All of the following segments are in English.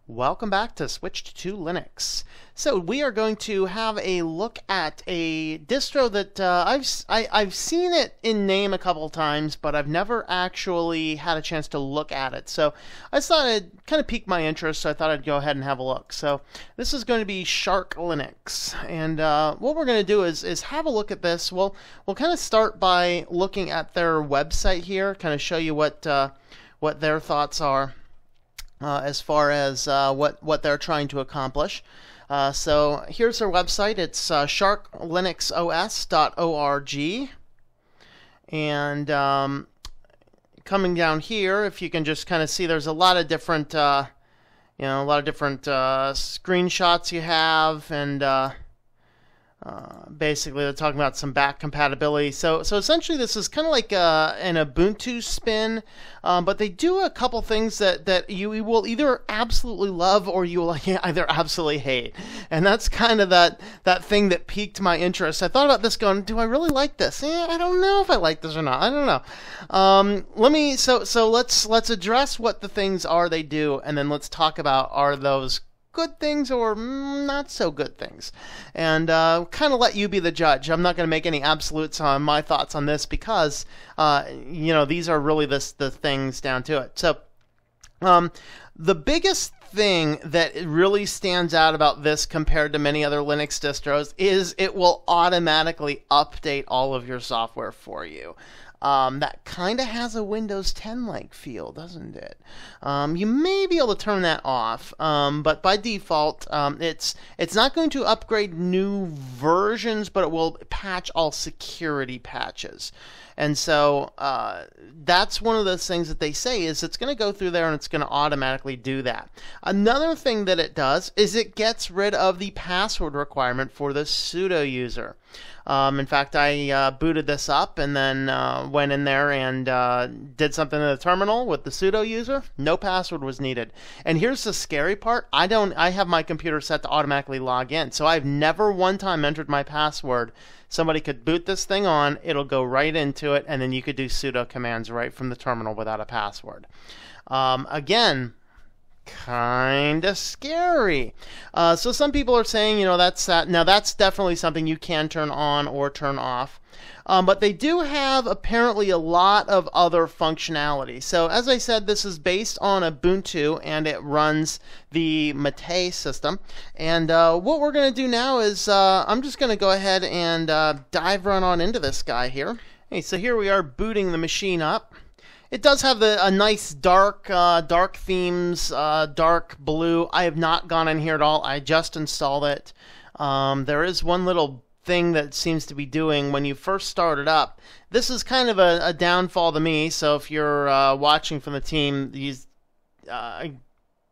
Welcome back to Switched to Linux. So we are going to have a look at a distro that I've seen it in name a couple times, but I've never actually had a chance to look at it. So I thought it kind of piqued my interest, so I thought I'd go ahead and have a look. So this is going to be SharkLinux, and what we're going to do is have a look at this. We'll kind of start by looking at their website here, kind of show you what their thoughts are. As far as what they're trying to accomplish. So here's their website. It's sharklinuxos.org. And coming down here, if you can just kind of see, there's a lot of different, screenshots you have, and basically they're talking about some back compatibility. So essentially this is kind of like an Ubuntu Spin, but they do a couple things that you will either absolutely love or you will either absolutely hate. And that's kind of that thing that piqued my interest. I thought about this going, do I really like this? I don't know if I like this or not. I don't know. Let's address what the things are they do, and then let's talk about, are those good things or not so good things, and kind of let you be the judge. I'm not going to make any absolutes on my thoughts on this because these are really the things down to it. So the biggest thing that really stands out about this compared to many other Linux distros is it will automatically update all of your software for you. That kind of has a Windows 10-like feel, doesn't it? You may be able to turn that off, but by default, it's not going to upgrade new versions, but it will patch all security patches. And so that's one of those things that they say is it's going to go through there and it's going to automatically do that. Another thing that it does is it gets rid of the password requirement for the sudo user. In fact, I booted this up and then went in there and did something in the terminal with the sudo user. No password was needed. And here's the scary part. I have my computer set to automatically log in, so I've never one time entered my password. Somebody could boot this thing on, it'll go right into it, and then you could do sudo commands right from the terminal without a password. Again, kind of scary. So some people are saying, that's that. Now that's definitely something you can turn on or turn off. But they do have apparently a lot of other functionality. So as I said, this is based on Ubuntu and it runs the Mate system. And what we're going to do now is I'm just going to go ahead and dive right on into this guy here. Hey, so here we are booting the machine up. It does have a nice dark themes, dark blue. I have not gone in here at all. I just installed it. There is one little thing that seems to be doing when you first start it up. This is kind of a downfall to me, so if you're watching from the team, I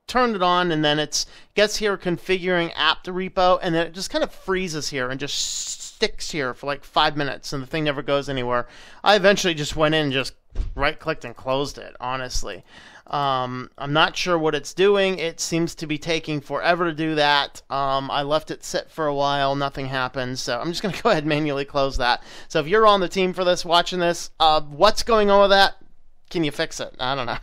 turned it on and then it gets here configuring apt repo, and then it just kind of freezes here and just sticks here for like 5 minutes and the thing never goes anywhere. I eventually just went in and just right-clicked and closed it, honestly. I'm not sure what it's doing. It seems to be taking forever to do that. I left it sit for a while. Nothing happened. So I'm just going to go ahead and manually close that. So if you're on the team for this, watching this, what's going on with that? Can you fix it? I don't know.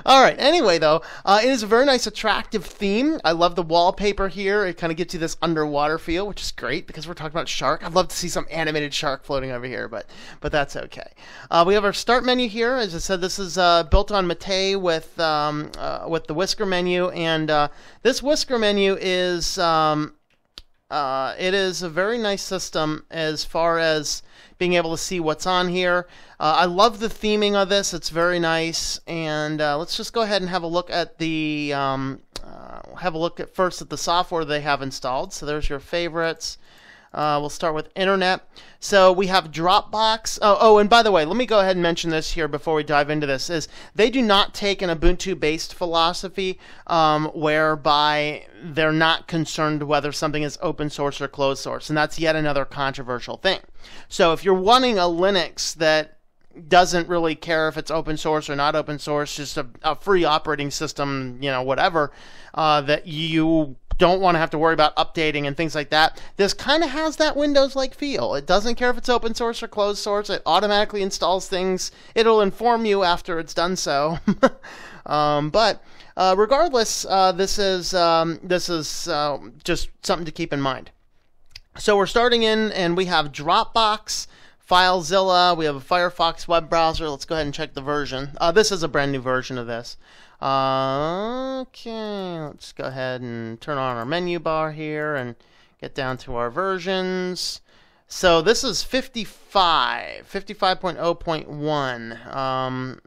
All right. Anyway, though, it is a very nice, attractive theme. I love the wallpaper here. It kind of gives you this underwater feel, which is great because we're talking about shark. I'd love to see some animated shark floating over here, but that's okay. We have our start menu here. As I said, this is built on Mate with the whisker menu, and this whisker menu is it is a very nice system as far as being able to see what's on here. I love the theming of this. It's very nice. And let's just go ahead and have a look at the first at the software they have installed. So there's your favorites. We'll start with Internet. So we have Dropbox. Oh, and by the way, let me go ahead and mention this here before we dive into this, is they do not take an Ubuntu-based philosophy whereby they're not concerned whether something is open source or closed source, and that's yet another controversial thing. So if you're wanting a Linux that doesn't really care if it's open source or not open source, just a free operating system, whatever, that you don't want to have to worry about updating and things like that, this kind of has that Windows-like feel. It doesn't care if it's open source or closed source. It automatically installs things. It'll inform you after it's done so. But regardless, this is just something to keep in mind. So we're starting in, and we have Dropbox, FileZilla, we have a Firefox web browser. Let's go ahead and check the version. This is a brand new version of this. Okay, let's go ahead and turn on our menu bar here and get down to our versions. So this is 55.0.1.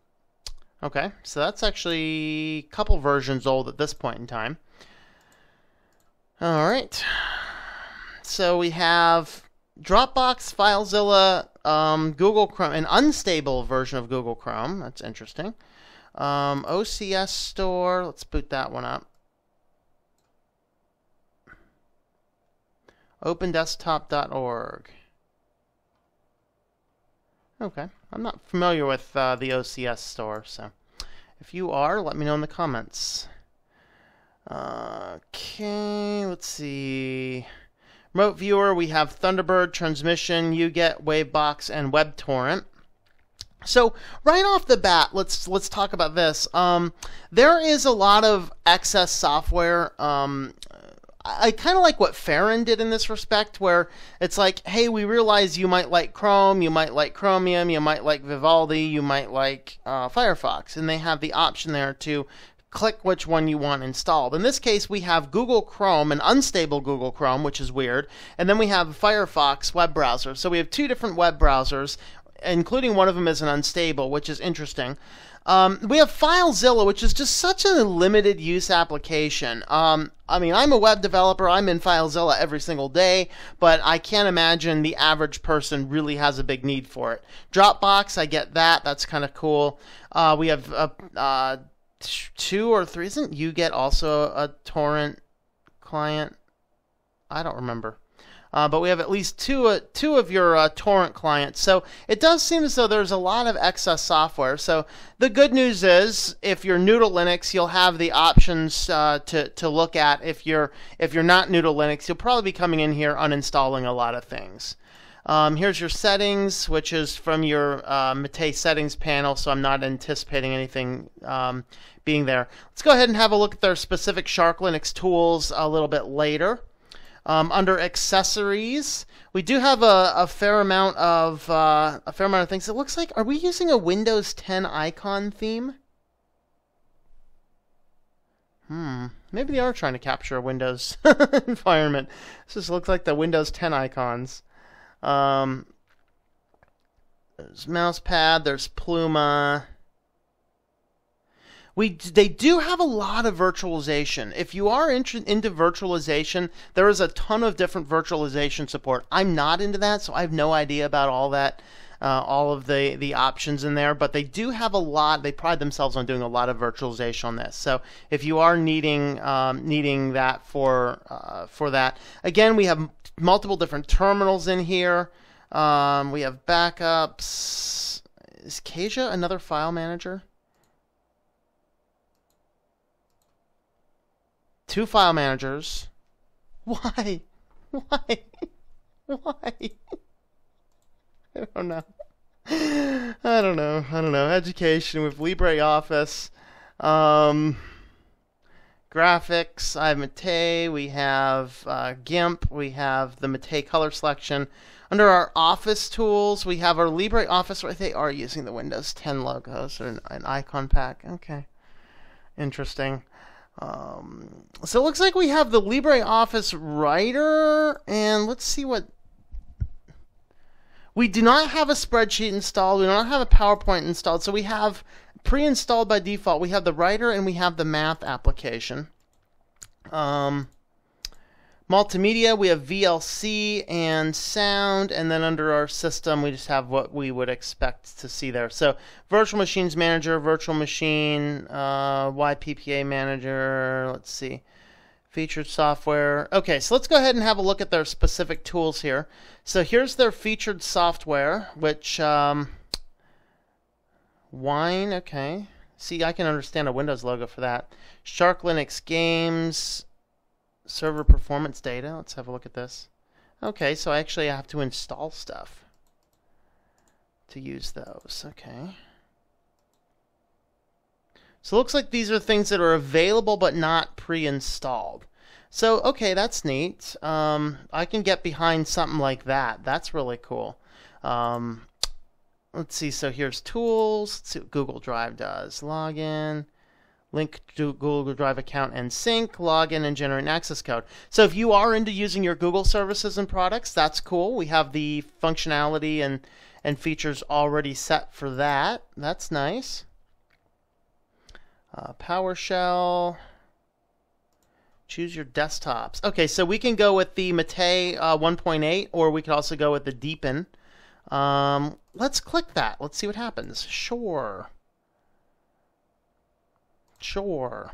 Okay, so that's actually a couple versions old at this point in time. All right, so we have Dropbox, FileZilla, Google Chrome, an unstable version of Google Chrome. That's interesting. OCS Store, let's boot that one up. OpenDesktop.org. Okay, I'm not familiar with the OCS Store, so if you are, let me know in the comments. Okay, let's see. Remote Viewer, we have Thunderbird, Transmission, UGET, Wavebox, and WebTorrent. So right off the bat, let's talk about this. There is a lot of excess software. I kind of like what Farron did in this respect, where it's like, hey, we realize you might like Chrome, you might like Chromium, you might like Vivaldi, you might like Firefox, and they have the option there to click which one you want installed. In this case, we have Google Chrome, an unstable Google Chrome, which is weird, and then we have Firefox web browser. So we have two different web browsers, including one of them is an unstable, which is interesting. We have FileZilla, which is just such a limited use application. I mean, I'm a web developer. I'm in FileZilla every single day, but I can't imagine the average person really has a big need for it. Dropbox, I get that. That's kind of cool. We have 2 or 3. Isn't UGET also a torrent client? I don't remember. But we have at least two of your torrent clients. So it does seem as though there's a lot of excess software. So the good news is, if you're new to Linux, you'll have the options to look at. If you're not new to Linux, you'll probably be coming in here uninstalling a lot of things. Here's your settings, which is from your Mate settings panel, so I'm not anticipating anything being there. Let's go ahead and have a look at their specific SharkLinux tools a little bit later. Under accessories, we do have a fair amount of things. It looks like, are we using a Windows 10 icon theme? Maybe they are trying to capture a Windows environment. This just looks like the Windows 10 icons. There's Mousepad, there's Pluma. They do have a lot of virtualization. If you are into virtualization, there is a ton of different virtualization support. I'm not into that, so I have no idea about all that, all of the options in there. But they do have a lot. They pride themselves on doing a lot of virtualization on this. So if you are needing that for that, again, we have multiple different terminals in here. We have backups. Is Casia another file manager? 2 file managers. Why? Why? Why? I don't know. I don't know. Education with LibreOffice. Graphics. I have Mate. We have GIMP. We have the Mate color selection. Under our Office tools, we have our LibreOffice. Where they are using the Windows 10 logos or an icon pack. Okay. Interesting. So it looks like we have the LibreOffice Writer, and let's see what... We do not have a spreadsheet installed. We do not have a PowerPoint installed. So we have pre-installed by default. We have the Writer and we have the Math application. Multimedia, we have VLC and sound, and then under our system, we just have what we would expect to see there. So Virtual Machines Manager, Virtual Machine, YPPA Manager, let's see, featured software. Okay, so let's go ahead and have a look at their specific tools here. So here's their featured software, which, Wine, okay. See, I can understand a Windows logo for that. SharkLinux Games, server performance data. Let's have a look at this. Okay, so I actually have to install stuff to use those. Okay. So it looks like these are things that are available but not pre-installed. So, okay, that's neat. I can get behind something like that. That's really cool. Let's see, so here's tools. Let's see what Google Drive does. Login, link to Google Drive account and sync, login, and generate an access code. So if you are into using your Google services and products, that's cool. We have the functionality and features already set for that. That's nice. PowerShell. Choose your desktops. Okay, so we can go with the Mate 1.8, or we could also go with the Deepin. Let's click that. Let's see what happens. Sure. Sure.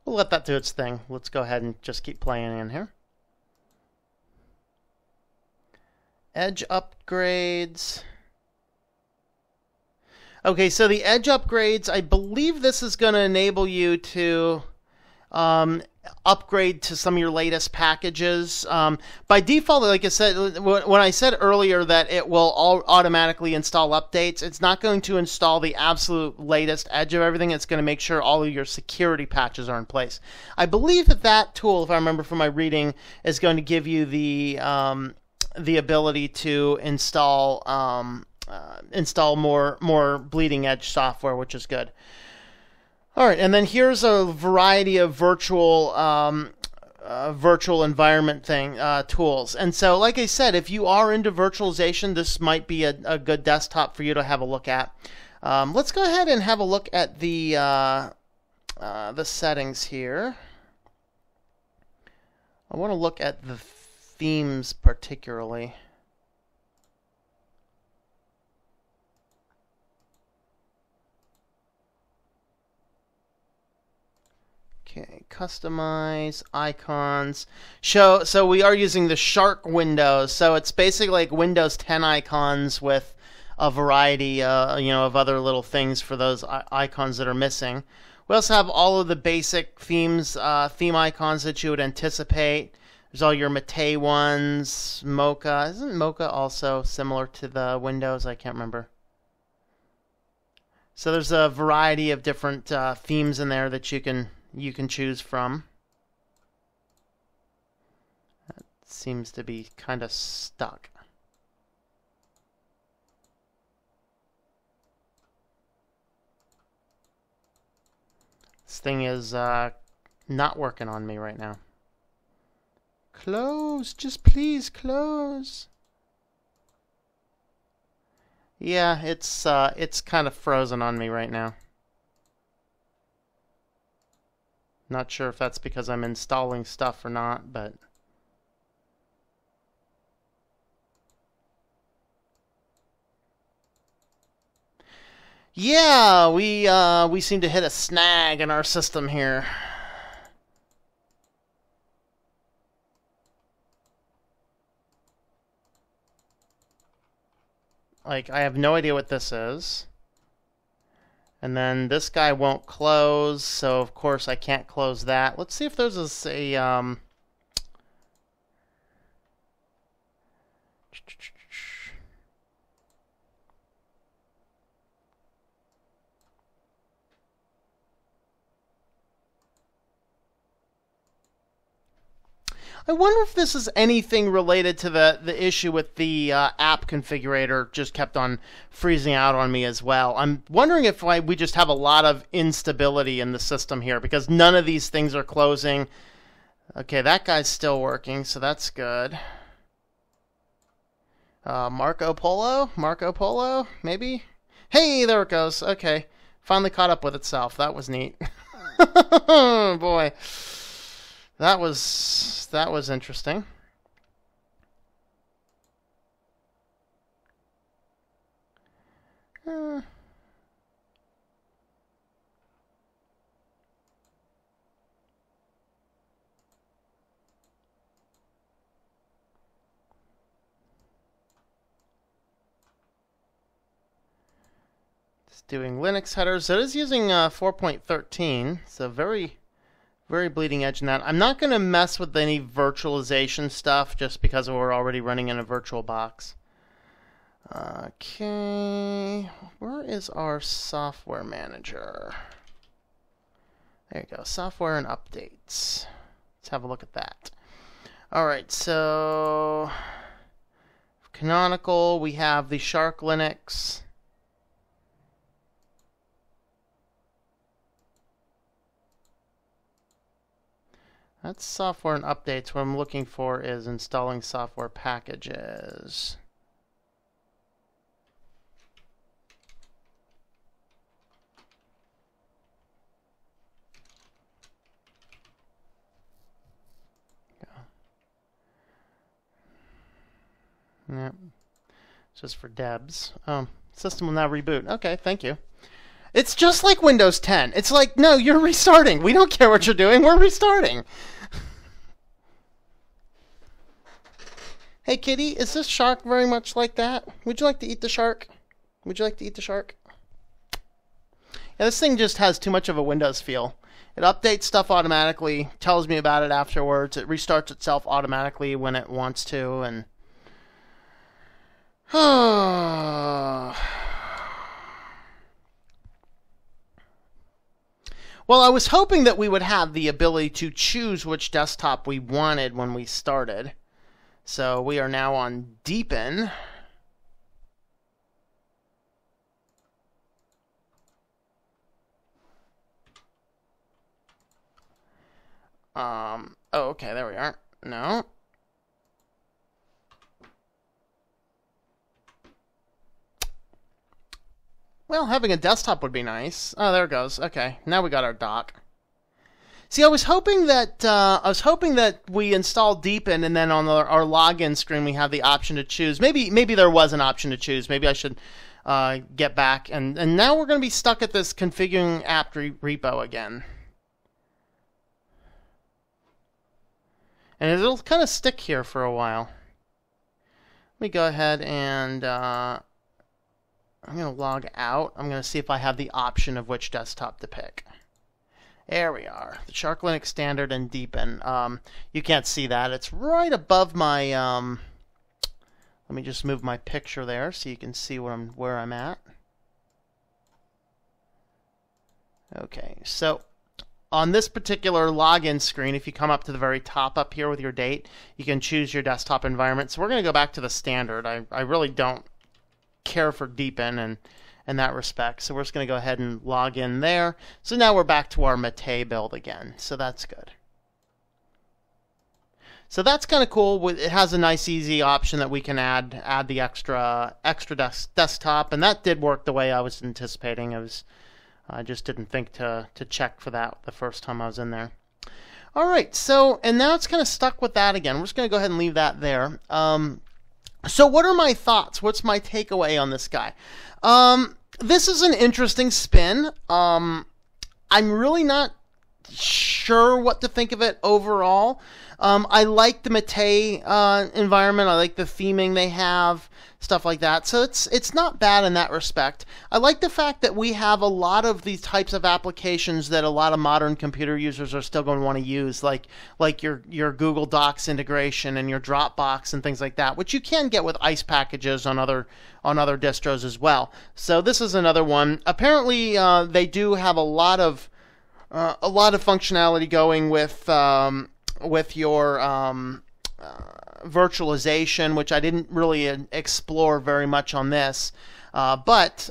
We'll let that do its thing. Let's go ahead and just keep playing in here. Edge upgrades. Okay, so the edge upgrades, I believe this is going to enable you to upgrade to some of your latest packages. By default, like I said, when I said earlier that it will automatically install updates, it's not going to install the absolute latest edge of everything. It's going to make sure all of your security patches are in place. I believe that tool, if I remember from my reading, is going to give you the ability to install more bleeding edge software, which is good. All right, and then here's a variety of virtual environment tools. And so, like I said, if you are into virtualization, this might be a good desktop for you to have a look at. Let's go ahead and have a look at the settings here. I want to look at the themes particularly. Okay, customize icons. So we are using the Shark Windows. So it's basically like Windows 10 icons with a variety, of other little things for those icons that are missing. We also have all of the basic themes, theme icons that you would anticipate. There's all your Mate ones, Mocha. Isn't Mocha also similar to the Windows? I can't remember. So there's a variety of different themes in there that you can choose from. That seems to be kind of stuck. This thing is not working on me right now. Close, just please close. Yeah, it's kind of frozen on me right now. Not sure if that's because I'm installing stuff or not, but yeah, we seem to hit a snag in our system here. Like, I have no idea what this is. And then this guy won't close, so of course I can't close that. Let's see if there's a I wonder if this is anything related to the issue with the app configurator just kept on freezing out on me as well. I'm wondering if we just have a lot of instability in the system here because none of these things are closing. Okay, that guy's still working, so that's good. Marco Polo, maybe? Hey, there it goes. Okay, finally caught up with itself. That was neat. Boy. That was interesting. It's doing Linux headers. It is using 4.13, so very bleeding edge in that. I'm not going to mess with any virtualization stuff just because we're already running in a virtual box. Okay, where is our software manager? There you go, software and updates. Let's have a look at that. All right, so canonical, we have the SharkLinux. That's software and updates. What I'm looking for is installing software packages. Yep. It's just for Debs. System will now reboot. Okay, thank you. It's just like Windows 10. It's like, no, you're restarting. We don't care what you're doing. We're restarting. Hey, kitty, is this shark very much like that? Would you like to eat the shark? Would you like to eat the shark? Yeah, this thing just has too much of a Windows feel. It updates stuff automatically, tells me about it afterwards. It restarts itself automatically when it wants to, and well, I was hoping that we would have the ability to choose which desktop we wanted when we started. So we are now on Deepin. Oh, okay, there we are. No. Well, having a desktop would be nice. Oh, there it goes. Okay, now we got our dock. See, I was hoping that we install Deepin, and then on our login screen we have the option to choose. Maybe there was an option to choose. Maybe I should get back. And now we're going to be stuck at this configuring app repo again. And it'll kind of stick here for a while. Let me go ahead and I'm going to log out. I'm going to see if I have the option of which desktop to pick. There we are. The SharkLinux Standard and Deepin. You can't see that. It's right above my... let me just move my picture there so you can see where I'm at. Okay, so on this particular login screen, if you come up to the very top up here with your date, you can choose your desktop environment. So we're going to go back to the standard. I really don't care for Deepin in that respect. So we're just going to go ahead and log in there. So now we're back to our Mate build again. So that's good. So that's kind of cool. It has a nice easy option that we can add the extra desktop, and that did work the way I was anticipating. I just didn't think to check for that the first time I was in there. All right, so and now it's kind of stuck with that again. We're just going to go ahead and leave that there. So what are my thoughts? What's my takeaway on this guy? This is an interesting spin. I'm really not sure what to think of it overall. I like the Mate environment. I like the theming they have, stuff like that. So it's not bad in that respect. I like the fact that we have a lot of these types of applications that a lot of modern computer users are still going to want to use, like your Google Docs integration and your Dropbox and things like that, which you can get with ICE packages on other distros as well. So this is another one. Apparently, they do have a lot of functionality going with your virtualization, which I didn't really explore very much on this, but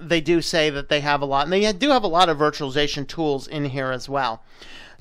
they do say that they have a lot, and they do have a lot of virtualization tools in here as well.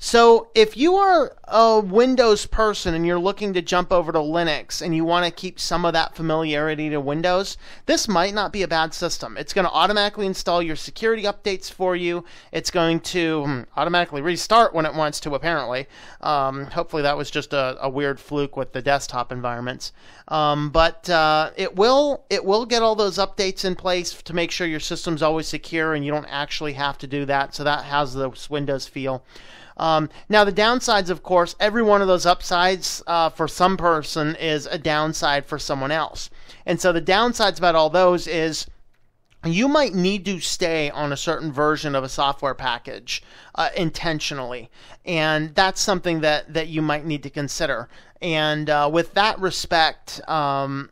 So if you are a Windows person and you're looking to jump over to Linux and you want to keep some of that familiarity to Windows, this might not be a bad system. It's going to automatically install your security updates for you. It's going to automatically restart when it wants to, apparently. Hopefully that was just a weird fluke with the desktop environments. But it will get all those updates in place to make sure your system's always secure and you don't actually have to do that. So that has the Windows feel. Now the downsides, of course, every one of those upsides for some person is a downside for someone else. And so the downsides about all those is you might need to stay on a certain version of a software package intentionally, and that's something that you might need to consider. And with that respect, that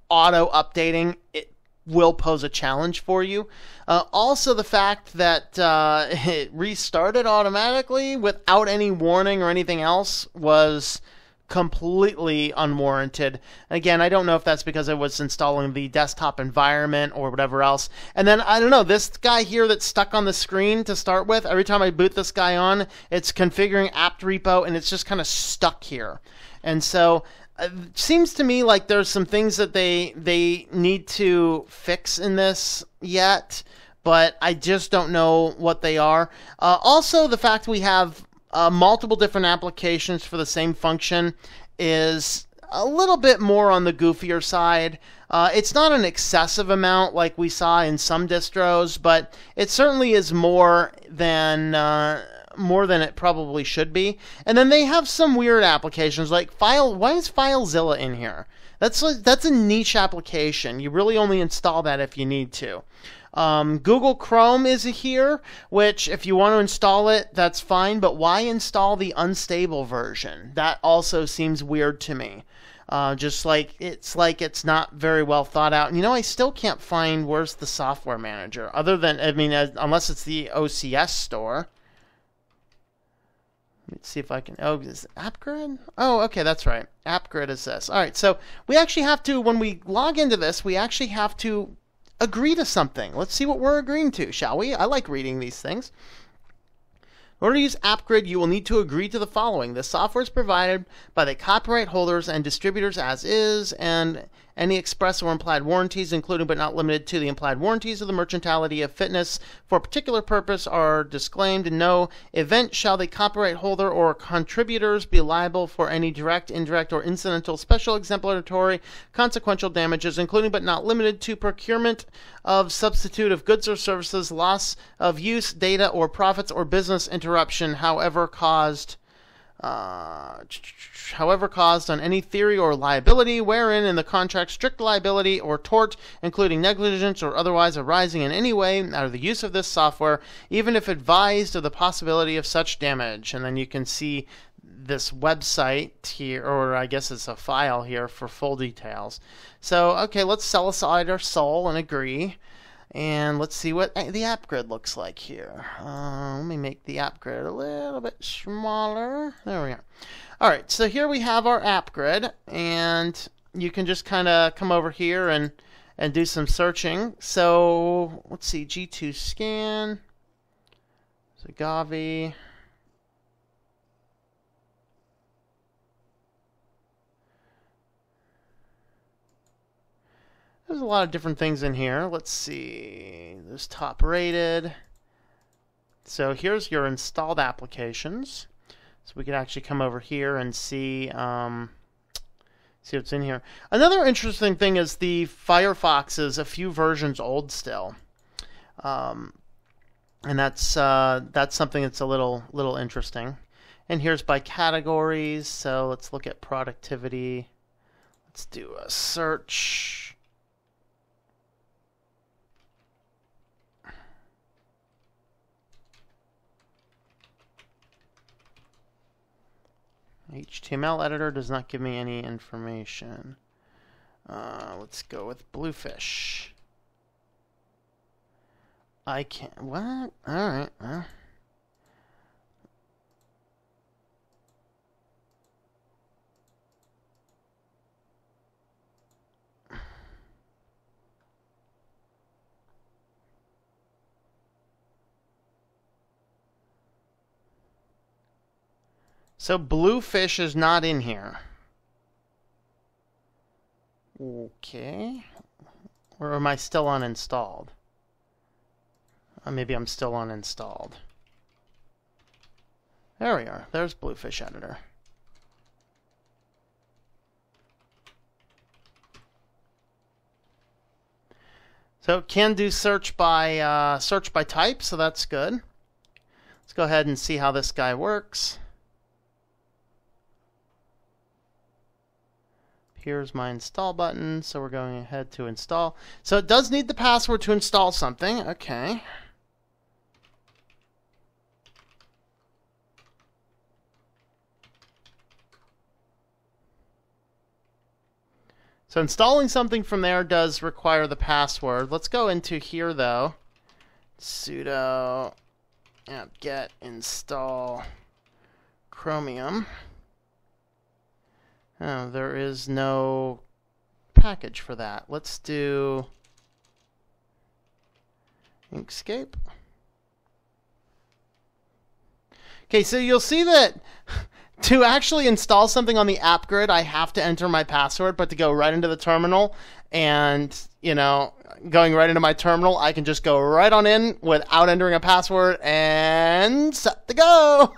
auto updating, it will pose a challenge for you. Also, the fact that it restarted automatically without any warning or anything else was completely unwarranted. Again, I don't know if that's because I was installing the desktop environment or whatever else. And then, I don't know, this guy here that's stuck on the screen to start with, every time I boot this guy on, it's configuring apt repo, and it's just kind of stuck here. And so it seems to me like there's some things that they need to fix in this yet, but I just don't know what they are. Also, the fact we have multiple different applications for the same function is a little bit more on the goofier side. It's not an excessive amount like we saw in some distros, but it certainly is more than it probably should be. And then they have some weird applications like why is FileZilla in here? That's a niche application. You really only install that if you need to. Google Chrome is here, which if you want to install it, that's fine, but why install the unstable version? That also seems weird to me. Just like it's not very well thought out. And I still can't find where's the software manager, other than, unless it's the OCS store. Let's see if I can, is it AppGrid? Oh, okay, that's right. AppGrid is this. All right, so we actually have to, when we log into this, we actually have to agree to something. Let's see what we're agreeing to, shall we? I like reading these things. In order to use AppGrid, you will need to agree to the following. The software is provided by the copyright holders and distributors as is, and any express or implied warranties, including but not limited to the implied warranties of the merchantility of fitness for a particular purpose, are disclaimed. In no event shall the copyright holder or contributors be liable for any direct, indirect, or incidental, special, exemplary, consequential damages, including but not limited to procurement of substitute of goods or services, loss of use, data, or profits, or business interruption, however caused on any theory or liability wherein in the contract strict liability or tort, including negligence or otherwise arising in any way out of the use of this software, even if advised of the possibility of such damage. And then you can see this website here, or I guess it's a file here for full details. So, okay, let's sell aside our soul and agree. And let's see what the app grid looks like here. Let me make the app grid a little bit smaller. There we are. All right, so here we have our app grid, and you can just kind of come over here and do some searching. So let's see, G2 scan, Zagavi. There's a lot of different things in here. Let's see. There's top rated. So here's your installed applications. So we could actually come over here and see what's in here. Another interesting thing is the Firefox is a few versions old still, and that's something that's a little interesting. And here's by categories. So let's look at productivity. Let's do a search. HTML editor does not give me any information. Let's go with Bluefish. I can't. What? Alright. So Bluefish is not in here. Okay. Or am I still uninstalled? Maybe I'm still uninstalled. There we are. There's Bluefish Editor. So it can do search by type, so that's good. Let's go ahead and see how this guy works. Here's my install button, so we're going ahead to install. So it does need the password to install something. Okay. So installing something from there does require the password. Let's go into here though. Sudo apt-get install Chromium. Oh, there is no package for that. Let's do Inkscape. Okay, so you'll see that to actually install something on the app grid, I have to enter my password, but to go right into the terminal and, you know, going right into my terminal, I can just go right on in without entering a password and set to go.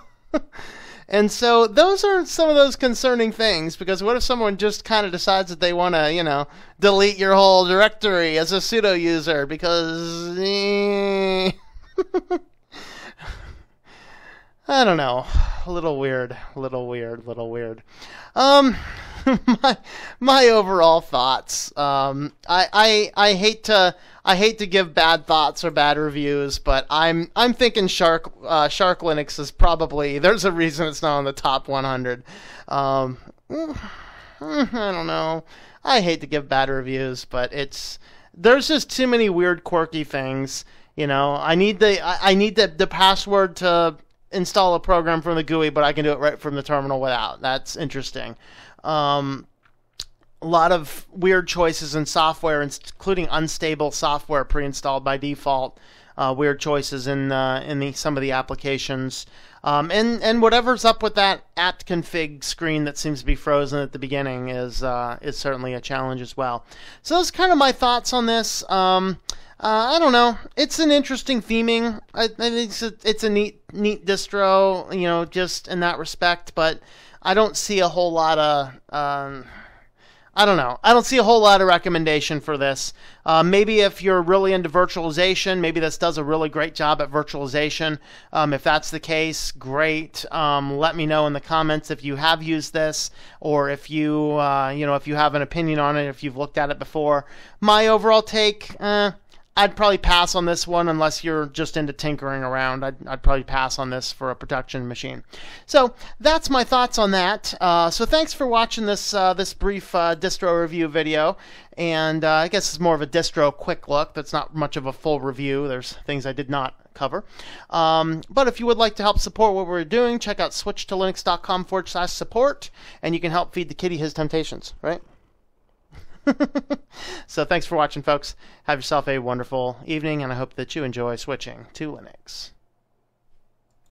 And so those are some of those concerning things, because what if someone just kind of decides that they want to, you know, delete your whole directory as a sudo user because I don't know, a little weird. My overall thoughts. I hate to give bad thoughts or bad reviews, but I'm thinking SharkLinux is probably, there's a reason it's not on the top 100. I don't know. I hate to give bad reviews, but there's just too many weird, quirky things. You know, I need the password to install a program from the GUI, but I can do it right from the terminal without. That's interesting. A lot of weird choices in software, including unstable software pre-installed by default. Weird choices in some of the applications, and whatever's up with that apt config screen that seems to be frozen at the beginning is certainly a challenge as well. So those are kind of my thoughts on this. I don't know. It's an interesting theming. I think it's a neat distro, you know, just in that respect. But I don't see a whole lot of I don't know. I don't see a whole lot of recommendation for this. Maybe if you're really into virtualization, maybe this does a really great job at virtualization. If that's the case, great. Let me know in the comments if you have used this, or if you if you have an opinion on it, if you've looked at it before. My overall take. I'd probably pass on this one unless you're just into tinkering around. I'd probably pass on this for a production machine. So that's my thoughts on that. So thanks for watching this brief distro review video. And I guess it's more of a distro quick look. That's not much of a full review. There's things I did not cover. But if you would like to help support what we're doing, check out switchtolinux.com/support, and you can help feed the kitty his temptations, right? So thanks for watching, folks. Have yourself a wonderful evening, and I hope that you enjoy switching to Linux.